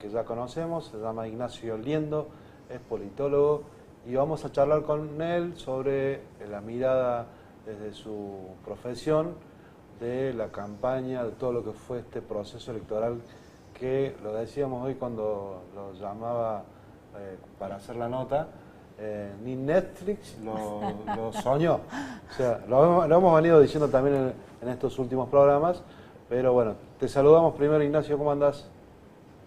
que ya conocemos, se llama Ignacio Liendo, es politólogo y vamos a charlar con él sobre la mirada desde su profesión de la campaña, de todo lo que fue este proceso electoral que, lo decíamos hoy cuando lo llamaba para hacer la nota, ni Netflix lo soñó. O sea, lo hemos venido diciendo también en estos últimos programas, pero bueno, te saludamos primero, Ignacio, ¿cómo andás?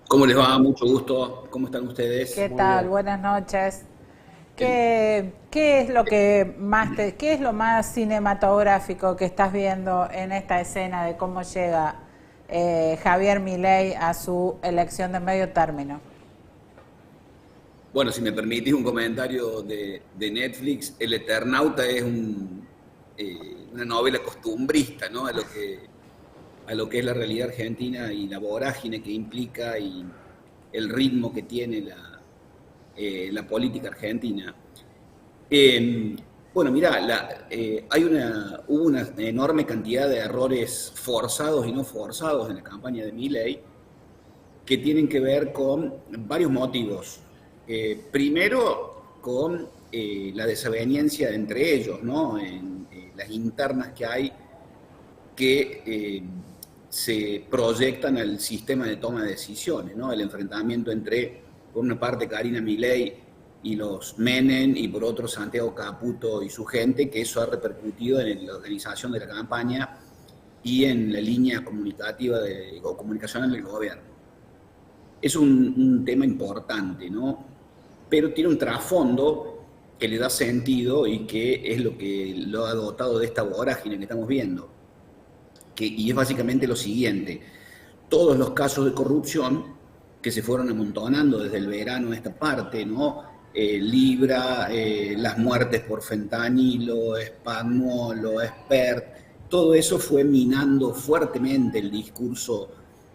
¿Cómo les va? Mucho gusto. ¿Cómo están ustedes? ¿Qué Muy tal? bien. Buenas noches. ¿Qué es lo que más qué es lo más cinematográfico que estás viendo en esta escena de cómo llega Javier Milei a su elección de medio término? Bueno, si me permitís un comentario de Netflix, El Eternauta es una novela costumbrista, ¿no? A lo que es la realidad argentina y la vorágine que implica y el ritmo que tiene la política argentina. Eh, bueno, mirá, hubo una enorme cantidad de errores forzados y no forzados en la campaña de Milei que tienen que ver con varios motivos. Primero, con la desaveniencia entre ellos, ¿no? En las internas que hay que se proyectan al sistema de toma de decisiones, ¿no? El enfrentamiento entre, por una parte, Karina Milei y los Menem, y por otro, Santiago Caputo y su gente, que eso ha repercutido en la organización de la campaña y en la línea comunicativa o comunicacional del gobierno. Es un tema importante, ¿no? Pero tiene un trasfondo que le da sentido y que es lo que lo ha dotado de esta vorágine que estamos viendo. Y es básicamente lo siguiente: todos los casos de corrupción que se fueron amontonando desde el verano a esta parte, ¿no? Libra, las muertes por fentanilo, Spagnuolo, Expert, todo eso fue minando fuertemente el discurso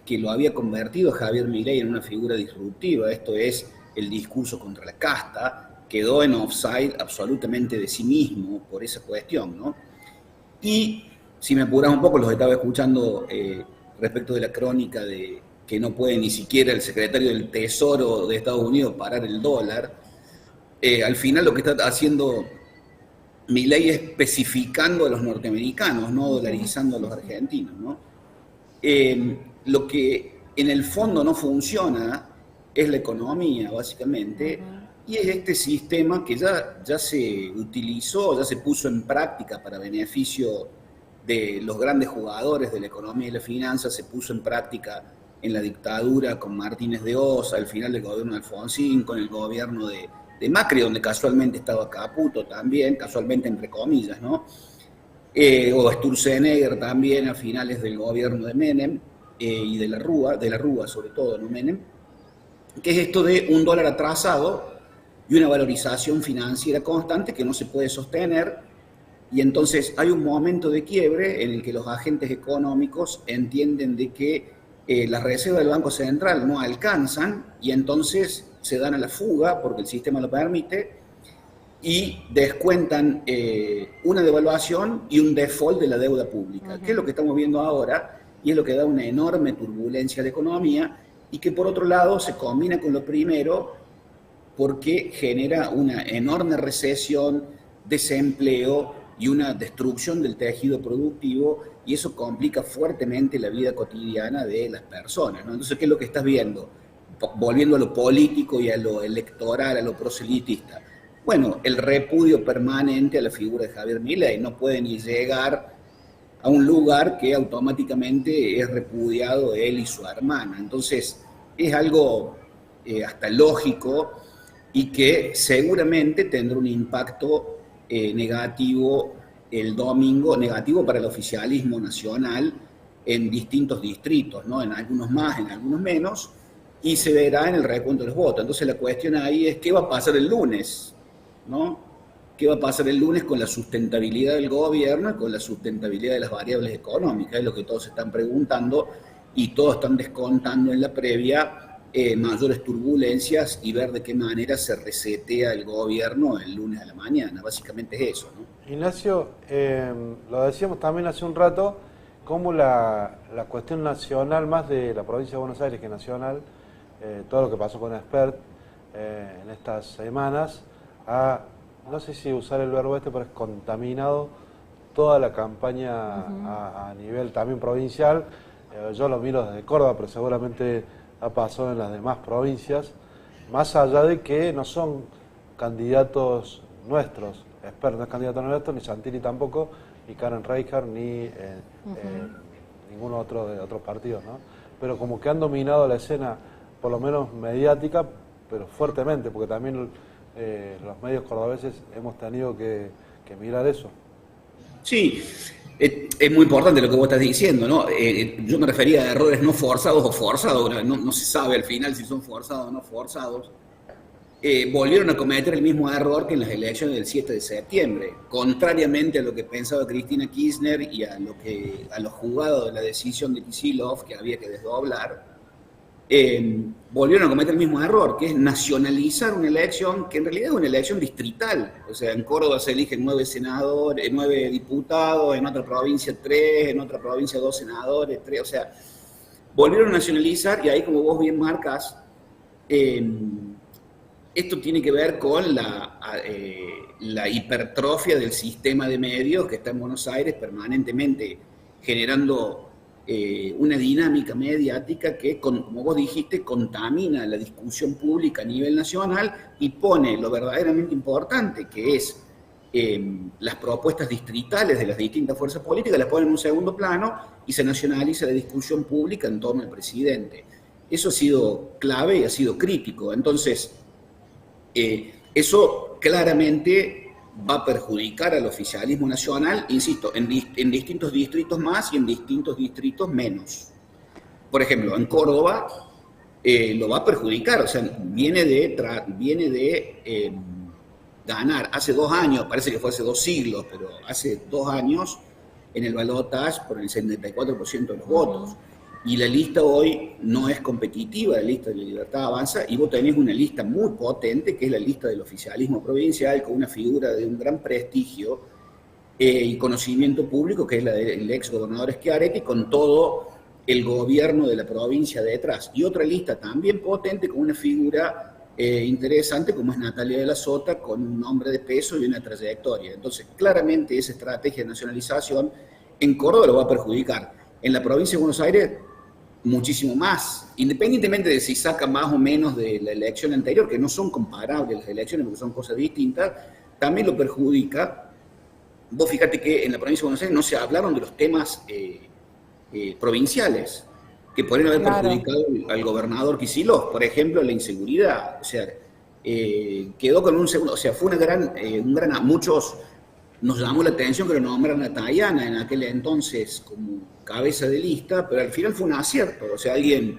que lo había convertido a Javier Milei en una figura disruptiva. Esto es, el discurso contra la casta quedó en offside absolutamente de sí mismo por esa cuestión, ¿no? Y si me apuras un poco, los estaba escuchando respecto de la crónica de que no puede ni siquiera el secretario del Tesoro de Estados Unidos parar el dólar. Al final lo que está haciendo Milei es especificando a los norteamericanos, no dolarizando a los argentinos, ¿no? Lo que en el fondo no funciona es la economía, básicamente, y es este sistema que ya se utilizó, ya se puso en práctica para beneficio de los grandes jugadores de la economía y la finanza, se puso en práctica en la dictadura con Martínez de Oz, al final del gobierno de Alfonsín, con el gobierno de Macri, donde casualmente estaba Caputo también, casualmente entre comillas, ¿no? O Sturzenegger también a finales del gobierno de Menem, y de la Rúa sobre todo, ¿no? Menem, que es esto de un dólar atrasado y una valorización financiera constante que no se puede sostener, y entonces hay un momento de quiebre en el que los agentes económicos entienden de que las reservas del Banco Central no alcanzan, y entonces se dan a la fuga porque el sistema lo permite, y descuentan una devaluación y un default de la deuda pública, que es lo que estamos viendo ahora, y es lo que da una enorme turbulencia a la economía, y que por otro lado se combina con lo primero porque genera una enorme recesión, desempleo y una destrucción del tejido productivo, y eso complica fuertemente la vida cotidiana de las personas, ¿no? Entonces, ¿qué es lo que estás viendo? Volviendo a lo político y a lo electoral, a lo proselitista. Bueno, el repudio permanente a la figura de Javier Milei. No puede ni llegar a un lugar que automáticamente es repudiado él y su hermana. Entonces, es algo hasta lógico, y que seguramente tendrá un impacto negativo el domingo, negativo para el oficialismo nacional en distintos distritos, ¿no? En algunos más, en algunos menos, y se verá en el recuento de los votos. Entonces la cuestión ahí es qué va a pasar el lunes, ¿no? ¿Qué va a pasar el lunes con la sustentabilidad del gobierno y con la sustentabilidad de las variables económicas? Es lo que todos se están preguntando, y todos están descontando en la previa mayores turbulencias y ver de qué manera se resetea el gobierno el lunes a la mañana. Básicamente es eso, ¿no? Ignacio, lo decíamos también hace un rato, cómo la cuestión nacional, más de la provincia de Buenos Aires que nacional, todo lo que pasó con Expert en estas semanas ha, no sé si usar el verbo pero es contaminado toda la campaña a nivel también provincial. Yo lo miro desde Córdoba, pero seguramente ha pasado en las demás provincias, más allá de que no son candidatos nuestros. Expert no es candidato nuestro, ni Santilli tampoco, ni Karen Reichardt, ni ninguno otro de otros partidos, ¿no? Pero como que han dominado la escena, por lo menos mediática, pero fuertemente, porque también los medios cordobeses hemos tenido que mirar eso. Sí, es muy importante lo que vos estás diciendo, ¿no? Yo me refería a errores no forzados o forzados, no se sabe al final si son forzados o no forzados. Volvieron a cometer el mismo error que en las elecciones del 7 de septiembre, contrariamente a lo que pensaba Cristina Kirchner y a lo jugado de la decisión de Kicillof, que había que desdoblar. Volvieron a cometer el mismo error, que es nacionalizar una elección que en realidad es una elección distrital. O sea, en Córdoba se eligen 9 senadores, 9 diputados, en otra provincia 3, en otra provincia 2 senadores, 3. O sea, volvieron a nacionalizar y ahí, como vos bien marcas, esto tiene que ver con la hipertrofia del sistema de medios que está en Buenos Aires permanentemente generando una dinámica mediática que, como vos dijiste, contamina la discusión pública a nivel nacional y pone lo verdaderamente importante, que es las propuestas distritales de las distintas fuerzas políticas, las pone en un segundo plano y se nacionaliza la discusión pública en torno al presidente. Eso ha sido clave y ha sido crítico. Entonces, eso claramente va a perjudicar al oficialismo nacional, insisto, en distintos distritos más y en distintos distritos menos. Por ejemplo, en Córdoba lo va a perjudicar, o sea, viene de ganar hace 2 años, parece que fue hace 2 siglos, pero hace 2 años en el balotaje por el 74% de los votos. Y la lista hoy no es competitiva, la lista de la Libertad Avanza, y vos tenés una lista muy potente, que es la lista del oficialismo provincial, con una figura de un gran prestigio y conocimiento público, que es la del ex gobernador Schiaretti, con todo el gobierno de la provincia detrás. Y otra lista también potente, con una figura interesante, como es Natalia de la Sota, con un nombre de peso y una trayectoria. Entonces, claramente esa estrategia de nacionalización en Córdoba lo va a perjudicar. En la provincia de Buenos Aires, muchísimo más, independientemente de si saca más o menos de la elección anterior, que no son comparables las elecciones porque son cosas distintas, también lo perjudica. Vos fíjate que en la provincia de Buenos Aires no se hablaron de los temas provinciales que podrían haber perjudicado al gobernador Kicillof, por ejemplo, la inseguridad. O sea, quedó con un segundo, o sea, fue muchos nos llamó la atención que lo nombraran a Tayana en aquel entonces como cabeza de lista, pero al final fue un acierto, o sea, alguien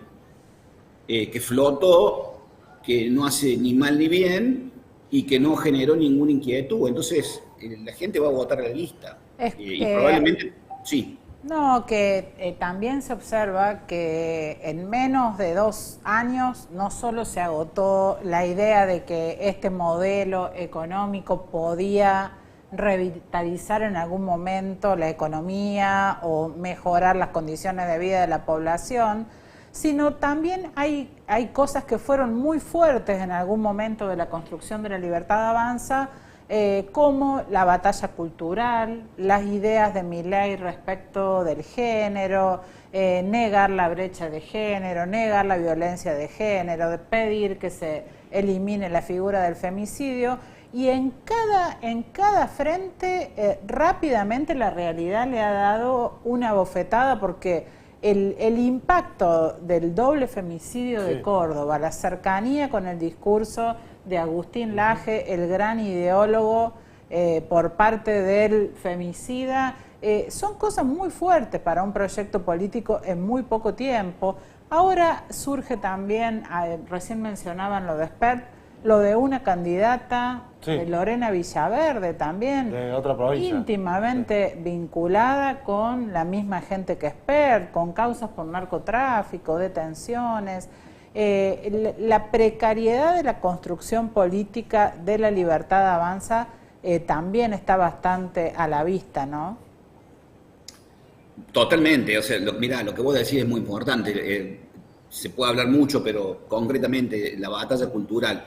que flotó, que no hace ni mal ni bien y que no generó ninguna inquietud. Entonces, la gente va a votar a la lista. Y probablemente, sí. No, que también se observa que en menos de 2 años no solo se agotó la idea de que este modelo económico podía revitalizar en algún momento la economía o mejorar las condiciones de vida de la población, sino también hay cosas que fueron muy fuertes en algún momento de la construcción de la Libertad Avanza, como la batalla cultural, las ideas de Milei respecto del género, negar la brecha de género, negar la violencia de género, de pedir que se elimine la figura del femicidio. Y en cada frente rápidamente la realidad le ha dado una bofetada, porque el impacto del doble femicidio de Córdoba, la cercanía con el discurso de Agustín Laje, el gran ideólogo por parte del femicida, son cosas muy fuertes para un proyecto político en muy poco tiempo. Ahora surge también, recién mencionaban lo de Expert, lo de una candidata, Lorena Villaverde también, de otra provincia, íntimamente vinculada con la misma gente que Expert, con causas por narcotráfico, detenciones. La precariedad de la construcción política de la Libertad Avanza también está bastante a la vista, ¿no? Totalmente, o sea, mira, lo que vos decís es muy importante. se puede hablar mucho, pero concretamente la batalla cultural.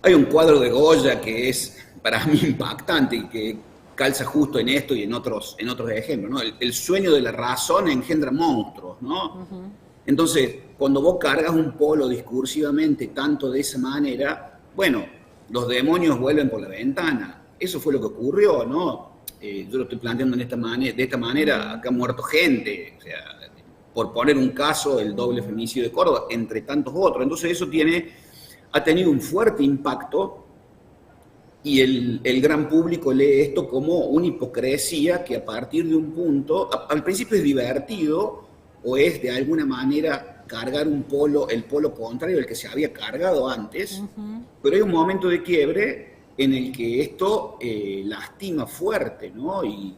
Hay un cuadro de Goya que es para mí impactante y que calza justo en esto y en otros ejemplos, ¿no? El sueño de la razón engendra monstruos, ¿no? Entonces, cuando vos cargas un polo discursivamente tanto de esa manera, bueno, los demonios vuelven por la ventana. Eso fue lo que ocurrió, ¿no? Yo lo estoy planteando de esta manera, acá ha muerto gente, o sea, por poner un caso, el doble feminicidio de Córdoba, entre tantos otros. Entonces eso ha tenido un fuerte impacto y el gran público lee esto como una hipocresía que a partir de un punto, al principio es divertido o es de alguna manera cargar el polo contrario del que se había cargado antes, pero hay un momento de quiebre en el que esto lastima fuerte, ¿no? Y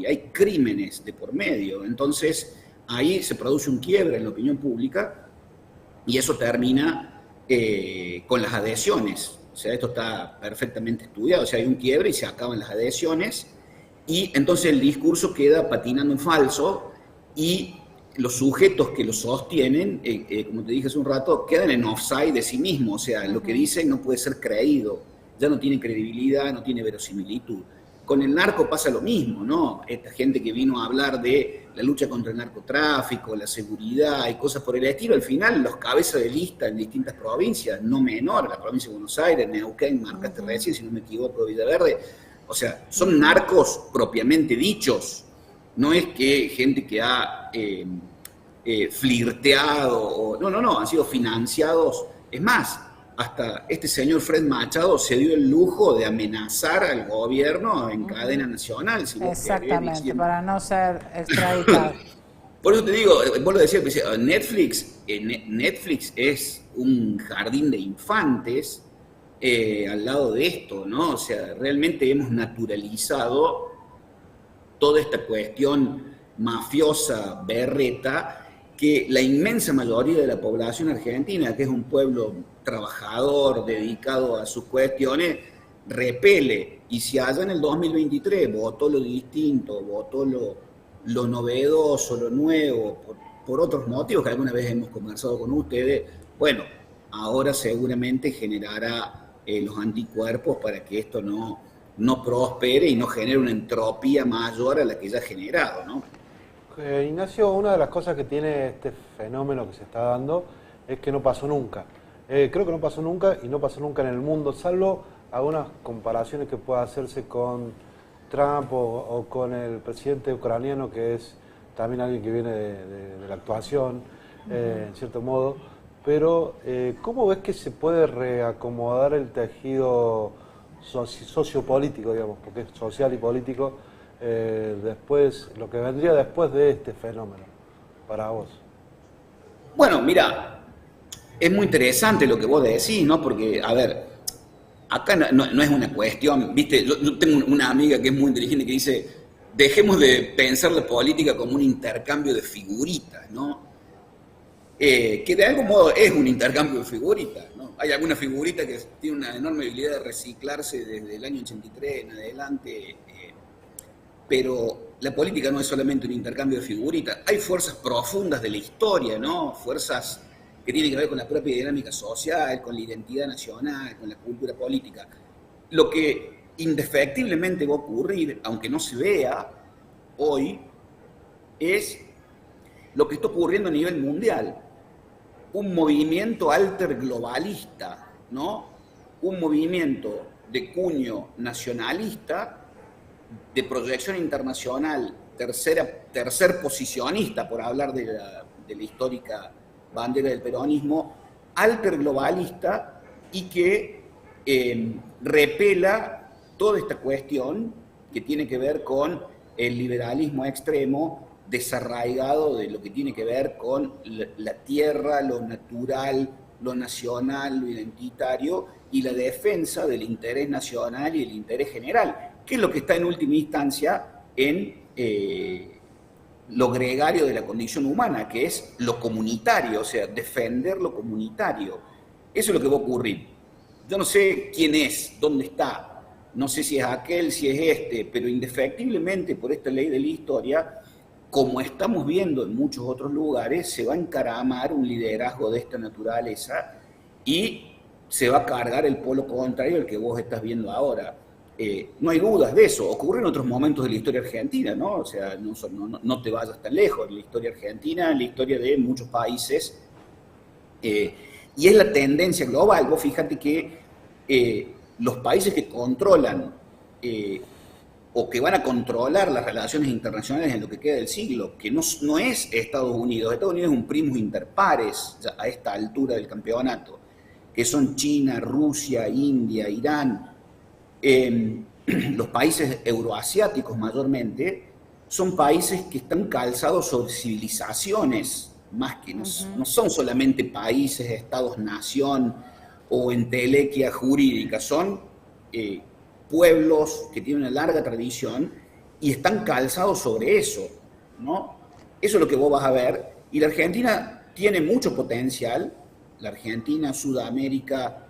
hay crímenes de por medio. Entonces ahí se produce un quiebre en la opinión pública y eso termina con las adhesiones. O sea, esto está perfectamente estudiado. O sea, hay un quiebre y se acaban las adhesiones y entonces el discurso queda patinando en falso y los sujetos que lo sostienen, como te dije hace un rato, quedan en offside de sí mismos. O sea, lo que dicen no puede ser creído, ya no tiene credibilidad, no tiene verosimilitud. Con el narco pasa lo mismo, ¿no? Esta gente que vino a hablar de la lucha contra el narcotráfico, la seguridad y cosas por el estilo, al final los cabezas de lista en distintas provincias, no menor, la provincia de Buenos Aires, Neuquén, marcaste recién, si no me equivoco, Villaverde, o sea, son narcos propiamente dichos, no es que gente que ha flirteado, no, han sido financiados, es más, hasta este señor Fred Machado se dio el lujo de amenazar al gobierno en cadena nacional. Si exactamente, para no ser extraditado. Por eso te digo, vos lo decías, Netflix es un jardín de infantes al lado de esto, ¿no? O sea, realmente hemos naturalizado toda esta cuestión mafiosa, berreta, que la inmensa mayoría de la población argentina, que es un pueblo trabajador, dedicado a sus cuestiones, repele. Y si allá en el 2023 votó lo distinto, votó lo novedoso, lo nuevo, por otros motivos que alguna vez hemos conversado con ustedes, bueno, ahora seguramente generará los anticuerpos para que esto no prospere y no genere una entropía mayor a la que ya ha generado, ¿no? Ignacio, una de las cosas que tiene este fenómeno que se está dando es que no pasó nunca. Creo que no pasó nunca y no pasó nunca en el mundo, salvo algunas comparaciones que pueda hacerse con Trump o con el presidente ucraniano, que es también alguien que viene de la actuación, en cierto modo. Pero, ¿cómo ves que se puede reacomodar el tejido sociopolítico, digamos, porque es social y político, después, lo que vendría después de este fenómeno, para vos? Bueno, mira, es muy interesante lo que vos decís, ¿no? Porque, a ver, acá no es una cuestión, ¿viste? Yo tengo una amiga que es muy inteligente que dice, dejemos de pensar la política como un intercambio de figuritas, ¿no? Que de algún modo es un intercambio de figuritas, ¿no? Hay alguna figurita que tiene una enorme habilidad de reciclarse desde el año 83 en adelante, pero la política no es solamente un intercambio de figuritas, hay fuerzas profundas de la historia, ¿no? Fuerzas que tienen que ver con la propia dinámica social, con la identidad nacional, con la cultura política. Lo que indefectiblemente va a ocurrir, aunque no se vea hoy, es lo que está ocurriendo a nivel mundial. Un movimiento alterglobalista, ¿no? Un movimiento de cuño nacionalista, de proyección internacional, tercer posicionista, por hablar de la histórica bandera del peronismo, alterglobalista y que repela toda esta cuestión que tiene que ver con el liberalismo extremo, desarraigado de lo que tiene que ver con la tierra, lo natural, lo nacional, lo identitario y la defensa del interés nacional y el interés general, que es lo que está en última instancia en lo gregario de la condición humana, que es lo comunitario, o sea, defender lo comunitario. Eso es lo que va a ocurrir. Yo no sé quién es, dónde está, no sé si es aquel, si es este, pero indefectiblemente por esta ley de la historia, como estamos viendo en muchos otros lugares, se va a encaramar un liderazgo de esta naturaleza y se va a cargar el polo contrario al que vos estás viendo ahora. No hay dudas de eso. Ocurre en otros momentos de la historia argentina, ¿no? O sea, no te vayas tan lejos. En la historia argentina, en la historia de muchos países. Y es la tendencia global. Vos fíjate que los países que controlan o que van a controlar las relaciones internacionales en lo que queda del siglo, que no es Estados Unidos. Estados Unidos es un primus inter pares ya a esta altura del campeonato, que son China, Rusia, India, Irán. Los países euroasiáticos mayormente son países que están calzados sobre civilizaciones, más que no son solamente países, estados-nación o entelequia jurídica, son pueblos que tienen una larga tradición y están calzados sobre eso, ¿no? Eso es lo que vos vas a ver. Y la Argentina tiene mucho potencial, la Argentina, Sudamérica,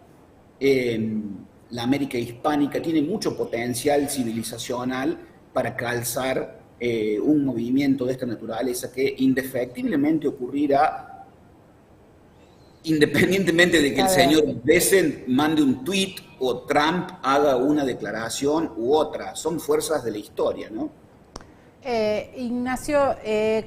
la América hispánica, tiene mucho potencial civilizacional para calzar un movimiento de esta naturaleza que indefectiblemente ocurrirá independientemente de que el señor Bessent mande un tweet o Trump haga una declaración u otra. Son fuerzas de la historia, ¿no? Ignacio,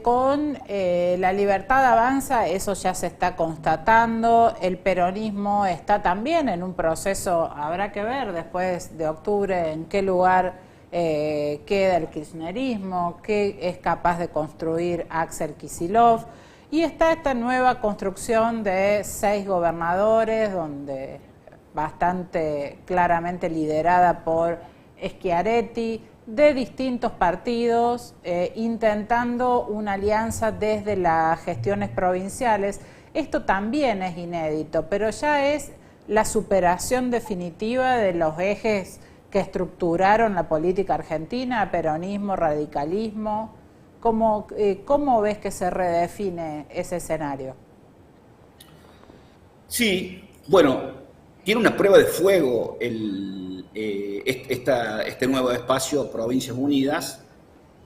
con la libertad avanza, eso ya se está constatando, el peronismo está también en un proceso, habrá que ver después de octubre en qué lugar queda el kirchnerismo, qué es capaz de construir Axel Kicillof, y está esta nueva construcción de 6 gobernadores, donde bastante claramente liderada por Schiaretti, de distintos partidos, intentando una alianza desde las gestiones provinciales. Esto también es inédito, pero ya es la superación definitiva de los ejes que estructuraron la política argentina, peronismo, radicalismo. ¿Cómo ves que se redefine ese escenario? Sí, bueno, tiene una prueba de fuego este nuevo espacio Provincias Unidas,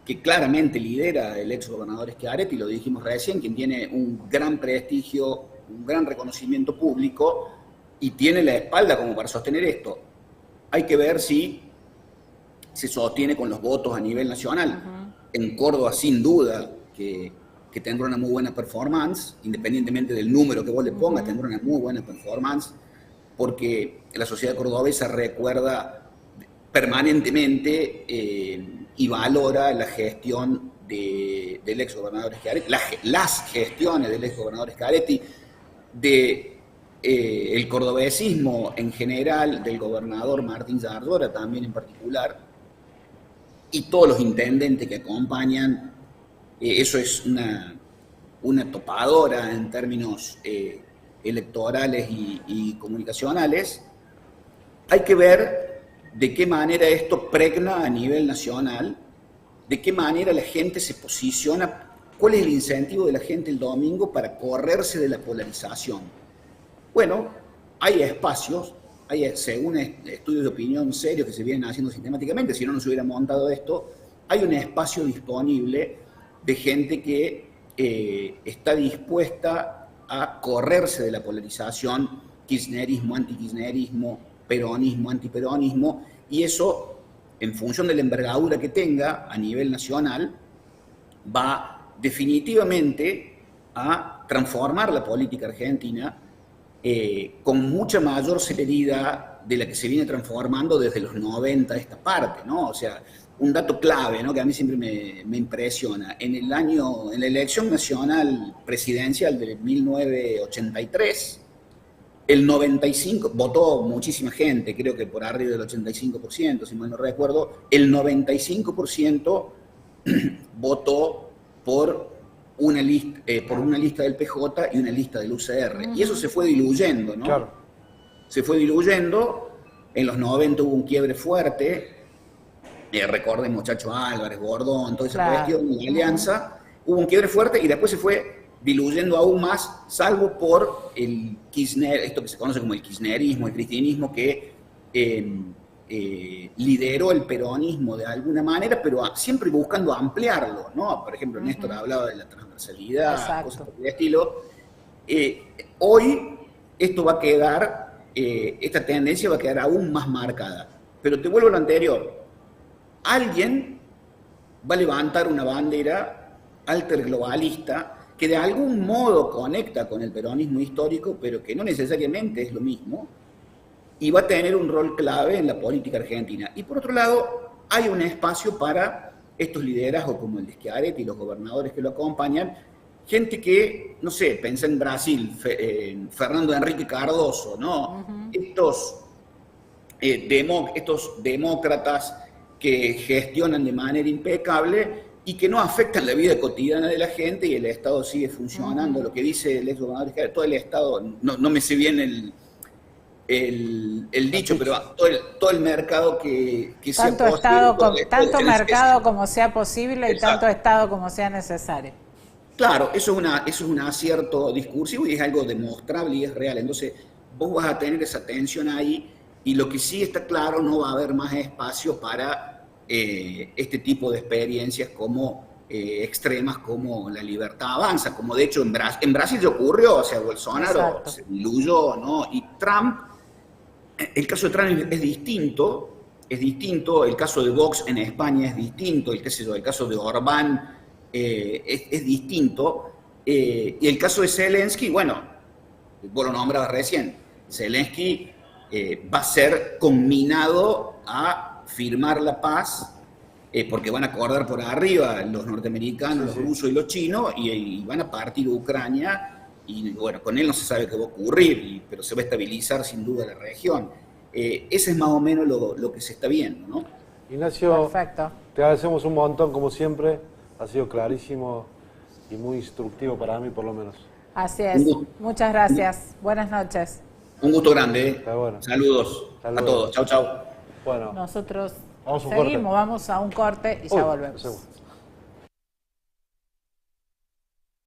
que claramente lidera el ex gobernador Schiaretti, lo dijimos recién, quien tiene un gran prestigio, un gran reconocimiento público y tiene la espalda como para sostener esto. Hay que ver si se sostiene con los votos a nivel nacional. En Córdoba, sin duda, que tendrá una muy buena performance, independientemente del número que vos le pongas, tendrá una muy buena performance, porque la sociedad cordobesa recuerda permanentemente y valora la gestión del ex gobernador Schiaretti, las gestiones del ex gobernador Schiaretti, el cordobesismo en general, del gobernador Martín Zardora también en particular, y todos los intendentes que acompañan. Eso es una topadora en términos electorales y comunicacionales. Hay que ver de qué manera esto pregna a nivel nacional, de qué manera la gente se posiciona, cuál es el incentivo de la gente el domingo para correrse de la polarización. Bueno, hay espacios, según estudios de opinión serios que se vienen haciendo sistemáticamente, si no se hubiera montado esto, hay un espacio disponible de gente que está dispuesta a correrse de la polarización, kirchnerismo, antikirchnerismo, peronismo, antiperonismo, y eso, en función de la envergadura que tenga a nivel nacional, va definitivamente a transformar la política argentina con mucha mayor celeridad de la que se viene transformando desde los 90 a esta parte, ¿no? O sea, un dato clave, ¿no?, que a mí siempre me impresiona. En la elección nacional presidencial de 1983, el 95%, votó muchísima gente, creo que por arriba del 85%, si mal no recuerdo, el 95% votó por una lista del PJ y una lista del UCR. Y eso se fue diluyendo, ¿no? Claro. Se fue diluyendo, en los 90 hubo un quiebre fuerte, recuerden muchachos Álvarez, Bordón, toda esa cuestión, la alianza, hubo un quiebre fuerte y después se fue diluyendo aún más, salvo por el Kirchner, esto que se conoce como el kirchnerismo, el cristianismo, que lideró el peronismo de alguna manera, pero siempre buscando ampliarlo, ¿no? Por ejemplo, Néstor hablaba de la transversalidad, Exacto. cosas por el estilo. Hoy esto va a quedar, esta tendencia va a quedar aún más marcada. Pero te vuelvo a lo anterior. Alguien va a levantar una bandera alterglobalista que de algún modo conecta con el peronismo histórico, pero que no necesariamente es lo mismo, y va a tener un rol clave en la política argentina. Y por otro lado, hay un espacio para estos liderazgos como el de Schiaretti y los gobernadores que lo acompañan, gente que, no sé, pensé en Brasil, en Fernando Henrique Cardoso, ¿no? Estos demócratas que gestionan de manera impecable y que no afectan la vida cotidiana de la gente y el Estado sigue funcionando. Lo que dice el ex gobernador Schiaretti, todo el Estado, no me sé bien el dicho, pero todo el mercado que sea Tanto posible. Estado, tanto mercado como sea posible y tanto Estado como sea necesario. Claro, eso es un acierto discursivo y es algo demostrable y es real. Entonces, vos vas a tener esa tensión ahí y lo que sí está claro, no va a haber más espacio para este tipo de experiencias como extremas como la libertad avanza, como de hecho en Brasil ya ocurrió, o sea, Bolsonaro Exacto. se diluyó, ¿no? Y Trump, el caso de Trump es distinto, el caso de Vox en España es distinto, el caso de Orbán es distinto, y el caso de Zelensky, bueno, vos lo nombrabas recién, Zelensky va a ser conminado a firmar la paz, porque van a acordar por arriba los norteamericanos, los rusos y los chinos, y van a partir Ucrania, y bueno, con él no se sabe qué va a ocurrir, pero se va a estabilizar sin duda la región. Ese es más o menos lo que se está viendo, ¿no? Ignacio, Perfecto. te agradecemos un montón, como siempre, ha sido clarísimo y muy instructivo para mí, por lo menos. Así es. Muchas gracias. Buenas noches. Un gusto grande. Está bueno. Saludos a todos. Chau, chau. Bueno, Nosotros vamos a un corte. seguimos, vamos a un corte y ya volvemos. Segundo.